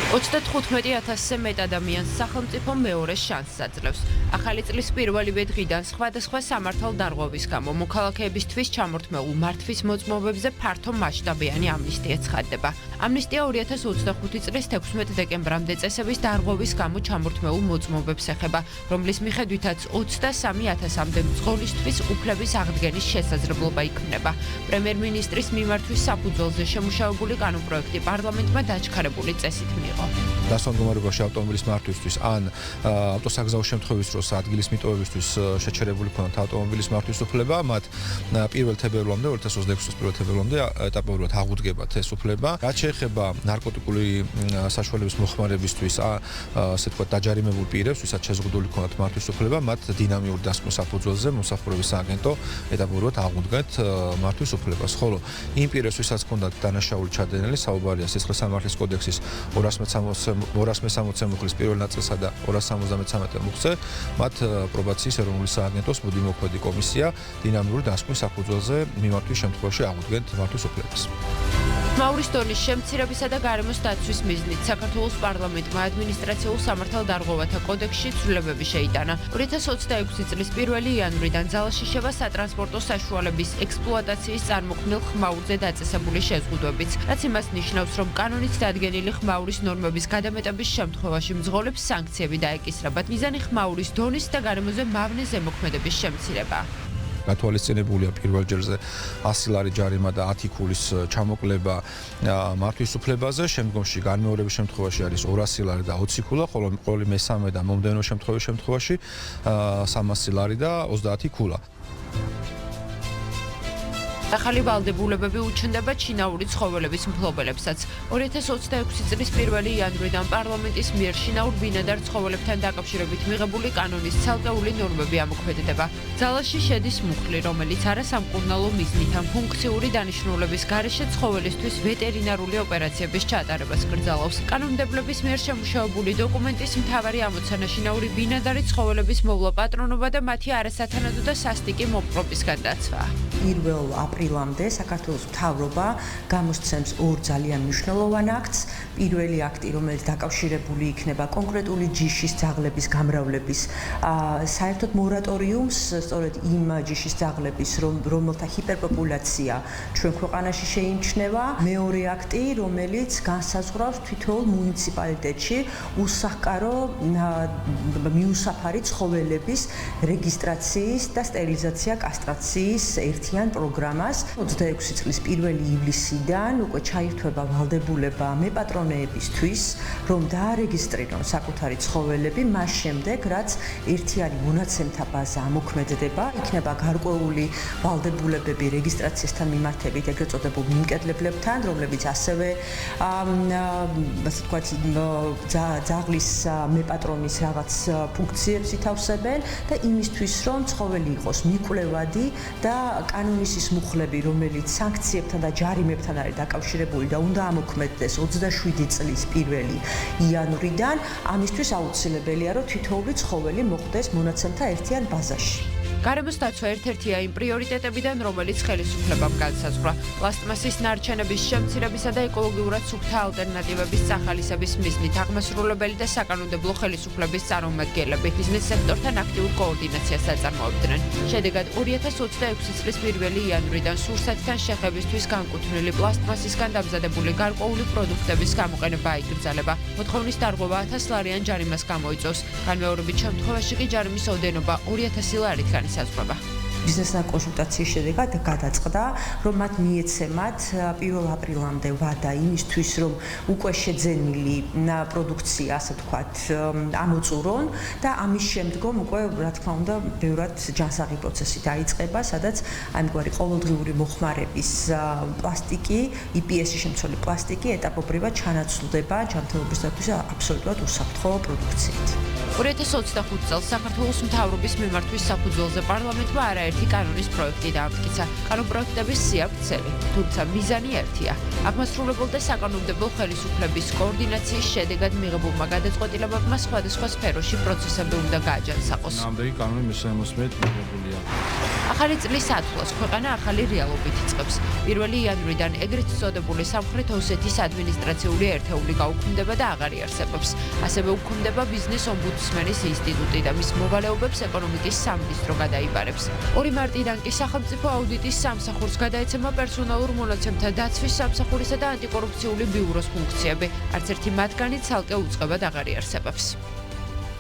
35,000-ზე მეტ ადამიანს სახელმწიფო მეორე შანსს აძლევს. ახალი წლის პირველივე დღიდან სხვადასხვა სამართალდარღვევის გამო მოქალაქეებისთვის ჩამორთმეულ მართვის მოწმობებზე ფართო მასშტაბიანი ამნისტია ცხადდება. ამნისტია 2025 წლის 16 დეკემბრამდე წესების დარღვევის გამო ჩამორთმეულ მოწმობებს ეხება, რომლის მიხედვითაც 23,000-მდე მძღოლისთვის უფლების აღდგენის შესაძლებლობა იქმნება. პრემიერ-მინისტრის მიმართვის საფუძველზე შემუშავებული კანონპროექტი პარლამენტმა დაჩქარებული წესით მიიღო. დასვან მდგომარეობაში ავტომობილის მართვისთვის ან ავტოსაგზაო შემთხვევის დროს ადგილის მიტოვებისთვის შეჩერებული ქონათ ავტომობილის მართვის უფლება, მათ 1 თებერვლამდე 2026 წლის 1 თებერვლამდე ეტაპობრივად აღუდგებათ ეს უფლება. რაც შეეხება ნარკოტიკული საშუალებების მოხმარებისთვის, ასე ვთქვათ, დაჯარიმებულ პირებს, ვისაც შეზღუდული ქონათ მართვის უფლება, მათ დინამიური დასკვნის საფუძველზე მომსახურების სააგენტო ეტაპობრივად აღუდგათ მართვის უფლებას. ხოლო იმ პირებს, ვისაც ქონდათ დანაშაული ჩადენილი, საუბარია სისხლის სამართლის კოდექსის 260 მუხლის პირველ ნაწილსა და 273 მუხლზე, მათ პრობაციის ეროვნული სააგენტოს მუდმივმოქმედი კომისია დინამიური დასკვნის საფუძველზე მიმართვის შემთხვევაში აღუდგენთ მართვის უფლებას. ხმაურის დონის შემცირებისა და გარემოს დაცვის მიზნით საქართველოს პარლამენტმა ადმინისტრაციულ სამართალდარღვევათა კოდექსში ცვლილებები შეიტანა. 2026 წლის 1 იანვრიდან ძალაში შევა სატრანსპორტო საშუალების ექსპლუატაციის წარმოქმნილ ხმაურზე დაწესებული შეზღუდვებიც, რაც იმას ნიშნავს, რომ კანონით დადგენილი ხმაურის ნორმების გადამეტების შემთხვევაში მძღოლებს სანქციები დაეკისრებათ. მიზანი ხმაურის დონის და გარემოზე მავნე ზემოქმედების შემცირება. გათვალისწინებულია პირველ ჯერზე 100 ლარი ჯარიმა და 10 ქულის ჩამოკლება მართვის უფლებაზე, შემდგომში განმეორების შემთხვევაში არის 200 ლარი და 20 ქულა, ხოლო ყოველი მესამე და მომდევნო შემთხვევაში 300 ლარი და 30 ქულა. ახალი ვალდებულებები უჩნდება ჩინაური ცხოველების მფლობელებსაც. 2026 წლის 1 იანვრიდან პარლამენტის მიერ ჩინაურ ბინადარ ცხოველებთან დაკავშირებით მიღებული კანონის ცალკეული ნორმები ამოქმედდება. ძალაში შედის მუხლი, რომელიც არასამკურნალო მიზნით ან ფუნქციური დანიშნულების გარეშე ცხოველისთვის ვეტერინარული ოპერაციების ჩატარებას კრძალავს. კანონმდებლების მიერ შემუშავებული დოკუმენტის მთავარი ამოცანა ჩინაური ბინადარი ცხოველების მოვლა პატრონობა და მათი არასათანადო და სასტიკი მოპყრობისგან დაცვა. 1 აპრილამდე საქართველოს მთავრობა გამოსცემს 2 ძალიან მნიშვნელოვან აქტს. პირველი აქტი, რომელიც დაკავშირებული იქნება კონკრეტული ჯიშის ძაღლების გამრავლების საერთოდ მორატორიუმს, სწორედ იმ ჯიშის ძაღლების, რომელთა ჰიპერპოპულაცია ჩვენ ქვეყანაში შეიმჩნევა. მეორე აქტი, რომელიც განსაზღვრავს თითოეულ მუნიციპალიტეტში უსახკარო მიუსაფარი ცხოველების რეგისტრაციის და სტერილიზაცია კასტრაციის ერთიან პროგრამას. 26 წლის 1 ივლისიდან უკვე ჩაირთვება ვალდებულება მეპატრონეებისთვის, რომ დაარეგისტრირონ საკუთარი ცხოველები მას შემდეგ, რაც ერთიანი მონაცემთა ბაზა ამოქმედდება. იქნება გარკვეული ვალდებულებები რეგისტრაციასთან მიმართებით ეგრეთ წოდებულ მიმკედლებლებთან, რომლებიც ასევე ასე ვთქვათ, ძაღლის მეპატრონის რაღაც ფუნქციებს ითავსებენ და იმისთვის, რომ ცხოველი იყოს მიკვლევადი და კანონის ის მუხლები, რომელიც სანქციებთან და ჯარიმებთან არის დაკავშირებული და უნდა ამოქმედდეს 27 წლის 1 იანვრიდან, ამისთვის აუცილებელია, რომ თითოეული ცხოველი მოხვდეს მონაცემთა ერთიან ბაზაში. გარემოს დაცვა ერთ-ერთია იმ პრიორიტეტებიდან, რომელიც ხელისუფლებამ განსაზღვრა. პლასტმასის ნარჩენების შემცირებისა და ეკოლოგიურად სუფთა ალტერნატივების სახალისების მიზნით აღმასრულებელი და საკანონმდებლო ხელისუფლების წარმომადგენლები ბიზნეს სექტორთან აქტიურ კოორდინაციას აწარმოებდნენ. შედეგად 2026 წლის 1 იანვრიდან სურსათთან შეხებისთვის განკუთვნილი პლასტმასისგან დამზადებული გარკვეული პროდუქტების გამოყენება აიკრძალება. მოთხოვნის დარღვევა 1000 ლარიან ჯარიმას გამოიწვევს. განმეორებით შემთხვევაში კი ჯარიმის ოდენობა 2000 ლარით განისაზღვრება. ბიზნესთან კონსულტაციის შედეგად გადაწყდა, რომ მათ მიეცემათ 1 აპრილამდე ვადა იმისთვის, რომ უკვე შეძენილი პროდუქცია, ასე ვთქვათ, ამოწურონ და ამის შემდგომ უკვე, რა თქმა უნდა, ბევრად ჯანსაღი პროცესი დაიწყება, სადაც ამგვარი ყოველდღიური მოხმარების პლასტიკი, EPS-ში შემცველი პლასტიკი ეტაპობრივად ჩანაცვლდება ჯანმრთელობისათვის აბსოლუტურად უსაფრთხო პროდუქციით. 2025 წელს საქართველოს მთავრობის მიმართვის საფუძველზე პარლამენტმა არაერთი ერთ-ერთი კანონის პროექტი დაამტკიცა. კანონპროექტების სია ვრცელი, თუმცა მიზანი ერთია. აღმასრულებელთა საკანონმდებლო ხელისუფლების კოორდინაციის შედეგად მიღებულმა გადაწყვეტილებებმა სხვადასხვა სფეროში პროცესები უნდა გააჯანსაღოს. ნამდვილი კანონი მისამოსმეთ მიღებულია. ახალი წლის ათვლას ქვეყანა ახალი რეალობით იწყებს. 1 იანვრიდან ეგრეთ წოდებული სამხრეთ ოსეთის ადმინისტრაციული ერთეული გაუქმდება და აღარ იარსებობს. ასევე უქმდება ბიზნეს ომბუდსმენის ინსტიტუტი და მის მოვალეობებს ეკონომიკის სამინისტრო გადაიბარებს. 2 მარტიდან კი სახელმწიფო აუდიტის სამსახურს გადაეცემა პერსონალურ მონაცემთა დაცვის სამსახურისა და ანტიკორუფციული ბიუროს ფუნქციები. არც ერთი მათგანი ცალკე უწყებად აღარ იარსებობს.